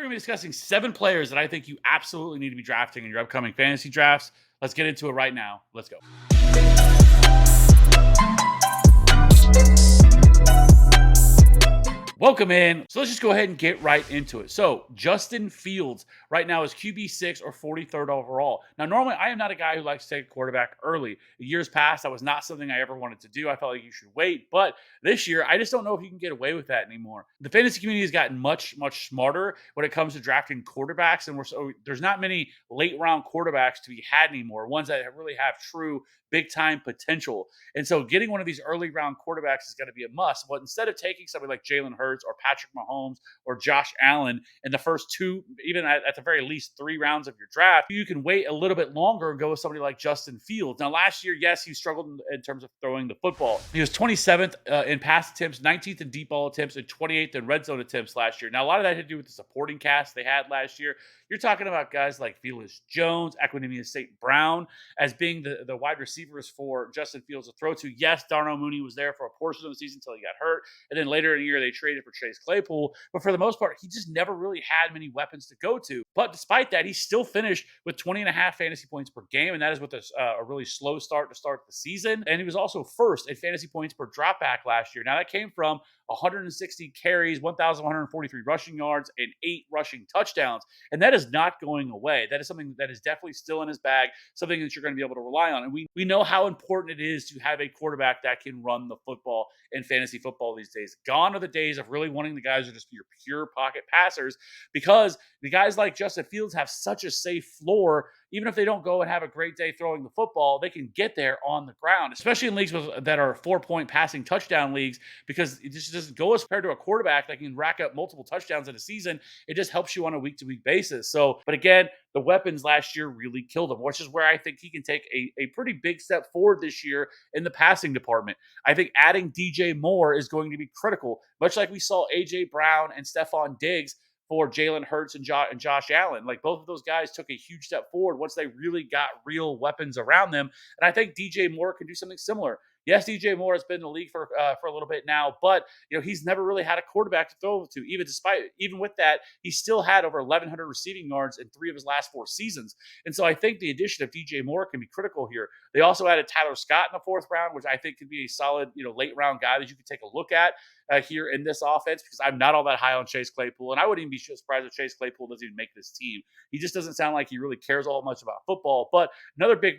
going to be discussing 7 players that I think you absolutely need to be drafting in your upcoming fantasy drafts. Let's get into it right now. Let's go. Welcome in. So let's just go ahead and get right into it. So Justin Fields right now is QB6 or 43rd overall. Now, normally I am not a guy who likes to take a quarterback early. In years past, that was not something I ever wanted to do. I felt like you should wait. But this year, I just don't know if you can get away with that anymore. The fantasy community has gotten much, much smarter when it comes to drafting quarterbacks. And there's not many late round quarterbacks to be had anymore, ones that really have true big time potential. And so getting one of these early round quarterbacks is going to be a must. But instead of taking somebody like Jalen Hurts or Patrick Mahomes or Josh Allen in the first 2, even at the very least 3 rounds of your draft, you can wait a little bit longer and go with somebody like Justin Fields. Now, last year, yes, he struggled in terms of throwing the football. He was 27th in pass attempts, 19th in deep ball attempts, and 28th in red zone attempts last year. Now, a lot of that had to do with the supporting cast they had last year. You're talking about guys like Felix Jones, Equanimeous St. Brown as being the wide receivers for Justin Fields to throw to. Yes, Darnell Mooney was there for a portion of the season until he got hurt. And then later in the year, they traded for Chase Claypool. But for the most part, he just never really had many weapons to go to. But despite that, he still finished with 20 and a half fantasy points per game. And that is with a really slow start to start the season. And he was also first in fantasy points per dropback last year. Now, that came from 160 carries, 1,143 rushing yards, and 8 rushing touchdowns. And that is not going away. That is something that is definitely still in his bag, something that you're going to be able to rely on. And we know how important it is to have a quarterback that can run the football in fantasy football these days. Gone are the days of really wanting the guys who are just your pure pocket passers, because the guys like Justin Fields have such a safe floor. Even if they don't go and have a great day throwing the football, they can get there on the ground, especially in leagues that are 4-point passing touchdown leagues, because it just doesn't go as compared to a quarterback that can rack up multiple touchdowns in a season. It just helps you on a week-to-week basis. So, but again, the weapons last year really killed him, which is where I think he can take a pretty big step forward this year in the passing department. I think adding DJ Moore is going to be critical, much like we saw AJ Brown and Stephon Diggs for Jalen Hurts and Josh Allen. Like, both of those guys took a huge step forward once they really got real weapons around them. And I think DJ Moore can do something similar. Yes, DJ Moore has been in the league for a little bit now, but he's never really had a quarterback to throw to. Even with that, he still had over 1,100 receiving yards in 3 of his last 4 seasons. And so I think the addition of DJ Moore can be critical here. They also added Tyler Scott in the 4th round, which I think could be a solid late round guy that you could take a look at here in this offense, because I'm not all that high on Chase Claypool, and I wouldn't even be surprised if Chase Claypool doesn't even make this team. He just doesn't sound like he really cares all much about football. But another big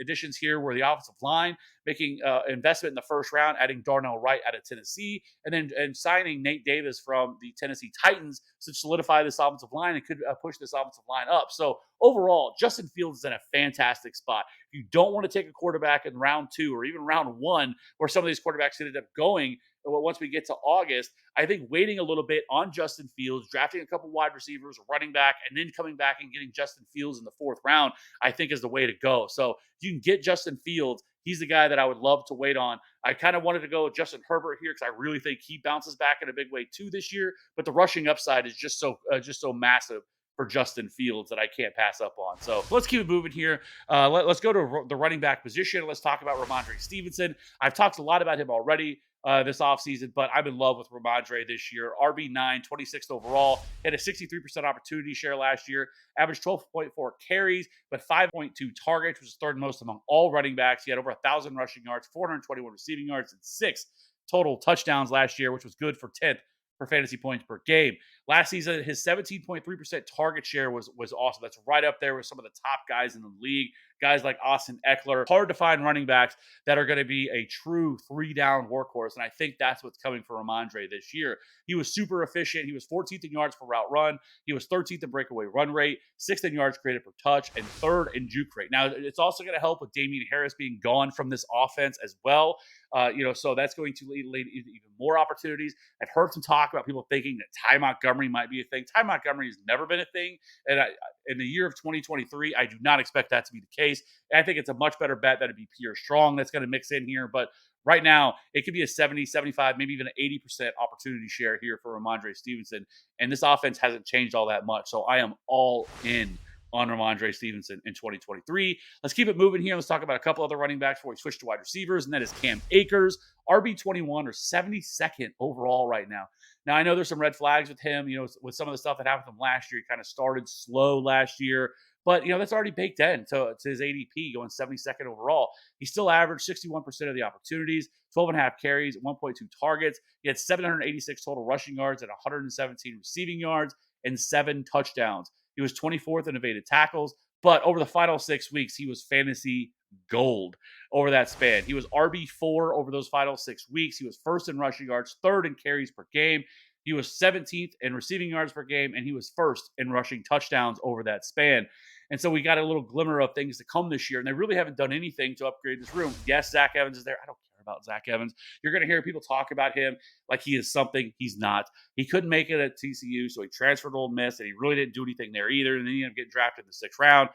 additions here were the offensive line, making investment in the 1st round, adding Darnell Wright out of Tennessee, and signing Nate Davis from the Tennessee Titans to solidify this offensive line and could push this offensive line up. So overall, Justin Fields is in a fantastic spot. If you don't want to take a quarterback in round 2 or even round 1, where some of these quarterbacks ended up going, once we get to August, I think waiting a little bit on Justin Fields, drafting a couple wide receivers, running back, and then coming back and getting Justin Fields in the 4th round, I think is the way to go. So you can get Justin Fields. He's the guy that I would love to wait on. I kind of wanted to go with Justin Herbert here because I really think he bounces back in a big way too this year. But the rushing upside is just so massive for Justin Fields that I can't pass up on. So let's keep it moving here. Let's go to the running back position. Let's talk about Ramondre Stevenson. I've talked a lot about him already this offseason, but I'm in love with Ramondre this year. RB9, 26th overall, had a 63% opportunity share last year, averaged 12.4 carries, but 5.2 targets, which is 3rd most among all running backs. He had over 1,000 rushing yards, 421 receiving yards, and 6 total touchdowns last year, which was good for 10th for fantasy points per game. Last season, his 17.3% target share was awesome. That's right up there with some of the top guys in the league. Guys like Austin Eckler. Hard to find running backs that are going to be a true 3-down workhorse, and I think that's what's coming for Ramondre this year. He was super efficient. He was 14th in yards per route run. He was 13th in breakaway run rate, 6th in yards created per touch, and 3rd in juke rate. Now, it's also going to help with Damian Harris being gone from this offense as well. So that's going to lead even more opportunities. I've heard some talk about people thinking that Ty Montgomery might be a thing. Ty Montgomery has never been a thing. And in the year of 2023, I do not expect that to be the case. And I think it's a much better bet that it'd be Pierre Strong that's going to mix in here. But right now, it could be a 70, 75, maybe even an 80% opportunity share here for Ramondre Stevenson. And this offense hasn't changed all that much. So I am all in on Ramondre Stevenson in 2023. Let's keep it moving here. Let's talk about a couple other running backs before we switch to wide receivers, and that is Cam Akers, RB21 or 72nd overall right now. Now, I know there's some red flags with him, with some of the stuff that happened with him last year. He kind of started slow last year, but, that's already baked in to his ADP going 72nd overall. He still averaged 61% of the opportunities, 12 and a half carries, 1.2 targets. He had 786 total rushing yards and 117 receiving yards and 7 touchdowns. He was 24th in evaded tackles, but over the final 6 weeks, he was fantasy gold over that span. He was RB4 over those final 6 weeks. He was first in rushing yards, third in carries per game. He was 17th in receiving yards per game, and he was first in rushing touchdowns over that span. And so we got a little glimmer of things to come this year, and they really haven't done anything to upgrade this room. Yes, Zach Evans is there. I don't care about Zach Evans. You're going to hear people talk about him like he is something he's not. He couldn't make it at TCU, so he transferred to Ole Miss, and he really didn't do anything there either. And then he ended up getting drafted in the 6th round.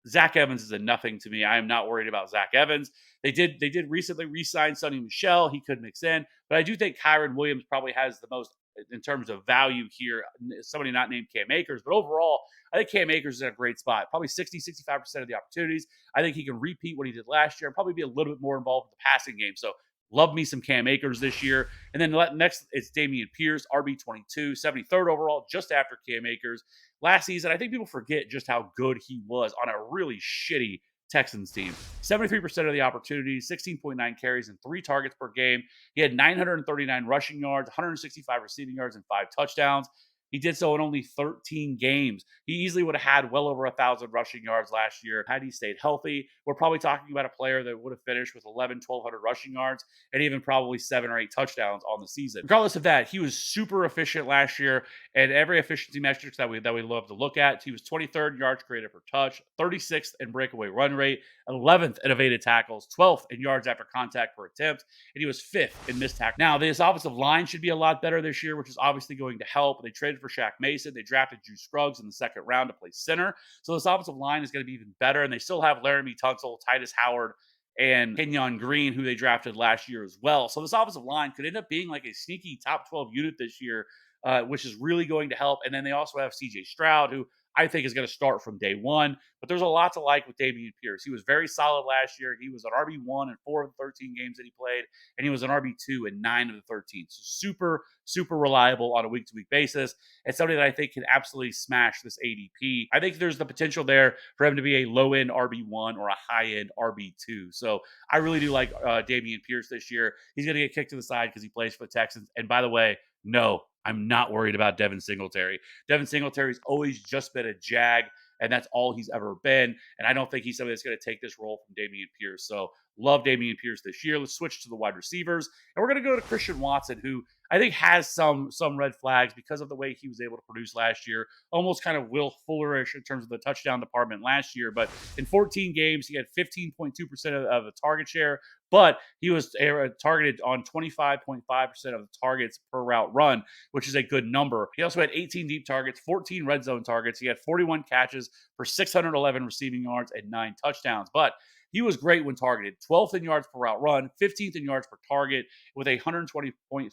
Zach Evans is a nothing to me. I am not worried about Zach Evans. They did recently re-sign Sonny Michel. He could mix in, but I do think Kyron Williams probably has the most in terms of value here. Somebody not named Cam Akers, but overall, I think Cam Akers is in a great spot. Probably 65% of the opportunities. I think he can repeat what he did last year and probably be a little bit more involved with the passing game. So love me some Cam Akers this year. And then next, it's Damian Pierce, RB22, 73rd overall, just after Cam Akers. Last season, I think people forget just how good he was on a really shitty Texans team. 73% of the opportunities, 16.9 carries, and 3 targets per game. He had 939 rushing yards, 165 receiving yards, and 5 touchdowns. He did so in only 13 games. He easily would have had well over 1,000 rushing yards last year had he stayed healthy. We're probably talking about a player that would have finished with 1,200 rushing yards and even probably 7 or 8 touchdowns on the season. Regardless of that, he was super efficient last year, and every efficiency metrics that we love to look at. He was 23rd in yards created per touch, 36th in breakaway run rate, 11th in evaded tackles, 12th in yards after contact per attempt, and he was 5th in missed tackles. Now, this offensive line should be a lot better this year, which is obviously going to help. They traded for Shaq Mason. They drafted Drew Scruggs in the 2nd round to play center. So this offensive line is going to be even better, and they still have Laramie Tunsil, Titus Howard, and Kenyon Green, who they drafted last year as well. So this offensive line could end up being like a sneaky top 12 unit this year, which is really going to help. And then they also have CJ Stroud, who I think is going to start from day one. But there's a lot to like with Damian Pierce. He was very solid last year. He was an RB1 in 4 of the 13 games that he played, and he was an RB2 in 9 of the 13. So super, super reliable on a week-to-week basis. And somebody that I think can absolutely smash this ADP. I think there's the potential there for him to be a low-end RB1 or a high-end RB2. So I really do like Damian Pierce this year. He's going to get kicked to the side because he plays for the Texans. And by the way, no, I'm not worried about Devin Singletary. Devin Singletary's always just been a Jag, and that's all he's ever been. And I don't think he's somebody that's going to take this role from Damian Pierce. So love Damian Pierce this year. Let's switch to the wide receivers. And we're going to go to Christian Watson, who I think has some red flags because of the way he was able to produce last year. Almost kind of Will Fullerish in terms of the touchdown department last year. But in 14 games, he had 15.2% of the target share, but he was targeted on 25.5% of the targets per route run, which is a good number. He also had 18 deep targets, 14 red zone targets. He had 41 catches for 611 receiving yards and 9 touchdowns. But he was great when targeted. 12th in yards per route run, 15th in yards per target, with a 120.3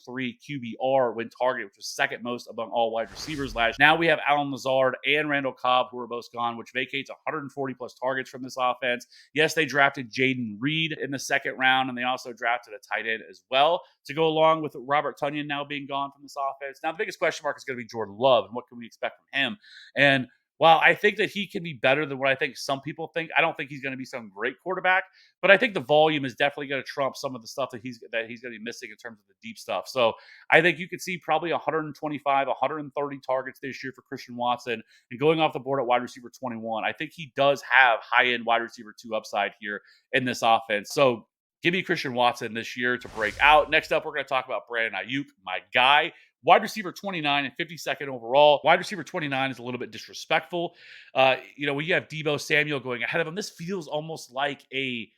QBR when targeted, which was second most among all wide receivers last year. Now we have Allen Lazard and Randall Cobb, who are both gone, which vacates 140 plus targets from this offense. Yes, they drafted Jaden Reed in the 2nd round, and they also drafted a tight end as well to go along with Robert Tonyan now being gone from this offense. Now the biggest question mark is going to be Jordan Love, and what can we expect from him? And while I think that he can be better than what I think some people think, I don't think he's going to be some great quarterback. But I think the volume is definitely going to trump some of the stuff that he's going to be missing in terms of the deep stuff. So I think you could see probably 125, 130 targets this year for Christian Watson. And going off the board at wide receiver 21, I think he does have high-end wide receiver 2 upside here in this offense. So give me Christian Watson this year to break out. Next up, we're going to talk about Brandon Aiyuk, my guy. Wide receiver 29 and 52nd overall. Wide receiver 29 is a little bit disrespectful. When you have Deebo Samuel going ahead of him, this feels almost like a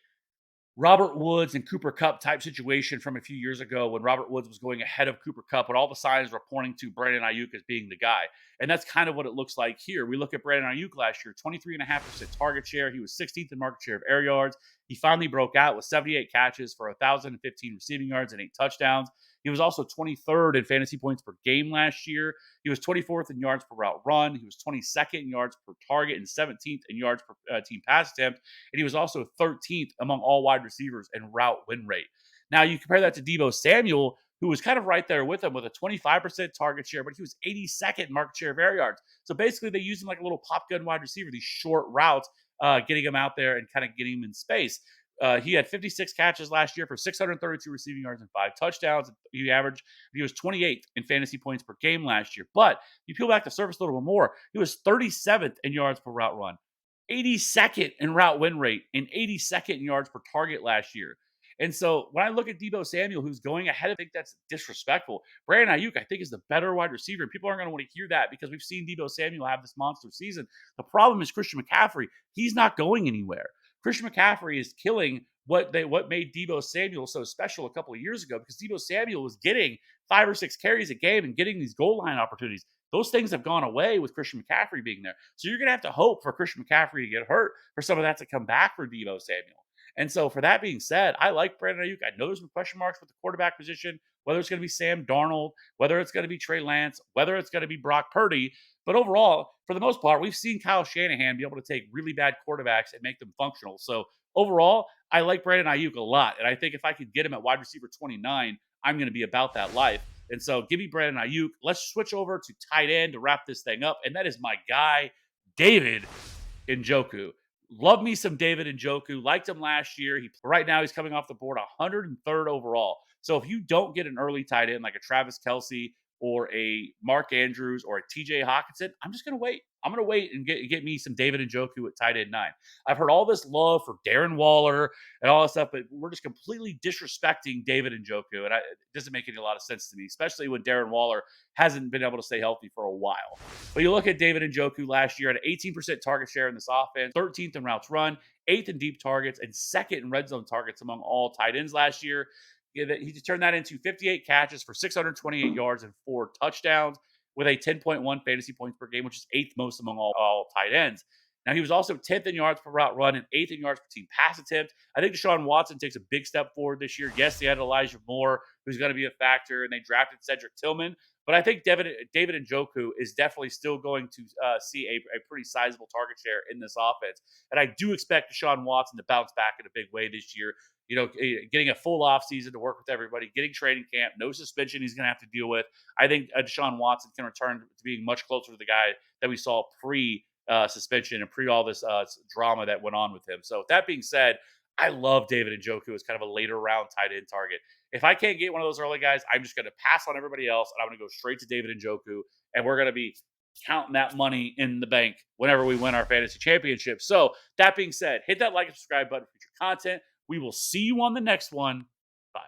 Robert Woods and Cooper Kupp type situation from a few years ago when Robert Woods was going ahead of Cooper Kupp, but all the signs were pointing to Brandon Aiyuk as being the guy. And that's kind of what it looks like here. We look at Brandon Aiyuk last year, 23.5% target share. He was 16th in market share of air yards. He finally broke out with 78 catches for 1,015 receiving yards and 8 touchdowns. He was also 23rd in fantasy points per game last year. He was 24th in yards per route run. He was 22nd in yards per target and 17th in yards per team pass attempt. And he was also 13th among all wide receivers in route win rate. Now you compare that to Debo Samuel, who was kind of right there with him with a 25% target share, but he was 82nd market share of air yards. So basically, they used him like a little pop gun wide receiver, these short routes, getting him out there and kind of getting him in space. He had 56 catches last year for 632 receiving yards and 5 touchdowns. He was 28th in fantasy points per game last year. But you peel back the surface a little bit more, he was 37th in yards per route run, 82nd in route win rate, and 82nd in yards per target last year. And so when I look at Debo Samuel, who's going ahead, I think that's disrespectful. Brandon Aiyuk, I think, is the better wide receiver. And people aren't going to want to hear that because we've seen Debo Samuel have this monster season. The problem is Christian McCaffrey. He's not going anywhere. Christian McCaffrey is killing what made Debo Samuel so special a couple of years ago, because Debo Samuel was getting 5 or 6 carries a game and getting these goal line opportunities. Those things have gone away with Christian McCaffrey being there. So you're going to have to hope for Christian McCaffrey to get hurt for some of that to come back for Debo Samuel. And so, for that being said, I like Brandon Aiyuk. I know there's some question marks with the quarterback position, whether it's going to be Sam Darnold, whether it's going to be Trey Lance, whether it's going to be Brock Purdy. But overall, for the most part, we've seen Kyle Shanahan be able to take really bad quarterbacks and make them functional. So overall, I like Brandon Aiyuk a lot. And I think if I could get him at wide receiver 29, I'm going to be about that life. And so give me Brandon Aiyuk. Let's switch over to tight end to wrap this thing up. And that is my guy, David Njoku. Love me some David Njoku. Liked him last year. Right now he's coming off the board 103rd overall. So if you don't get an early tight end like a Travis Kelce or a Mark Andrews or a TJ Hawkinson, I'm just going to wait. I'm going to wait and get me some David Njoku at tight end 9. I've heard all this love for Darren Waller and all this stuff, but we're just completely disrespecting David Njoku. And it doesn't make any a lot of sense to me, especially when Darren Waller hasn't been able to stay healthy for a while. But you look at David Njoku last year at an 18% target share in this offense, 13th in routes run, 8th in deep targets, and 2nd in red zone targets among all tight ends last year. He turned that into 58 catches for 628 yards and 4 touchdowns with a 10.1 fantasy points per game, which is 8th most among all tight ends. Now, he was also 10th in yards per route run and 8th in yards per team pass attempt. I think Deshaun Watson takes a big step forward this year. Yes, they had Elijah Moore, who's going to be a factor, and they drafted Cedric Tillman. But I think David Njoku is definitely still going to see a pretty sizable target share in this offense. And I do expect Deshaun Watson to bounce back in a big way this year. You know, getting a full offseason to work with everybody, getting training camp, no suspension he's going to have to deal with. I think Deshaun Watson can return to being much closer to the guy that we saw pre-suspension and pre all this drama that went on with him. So with that being said, I love David Njoku as kind of a later round tight end target. If I can't get one of those early guys, I'm just going to pass on everybody else, and I'm going to go straight to David Njoku, and we're going to be counting that money in the bank whenever we win our fantasy championship. So that being said, hit that like and subscribe button for future content. We will see you on the next one. Bye.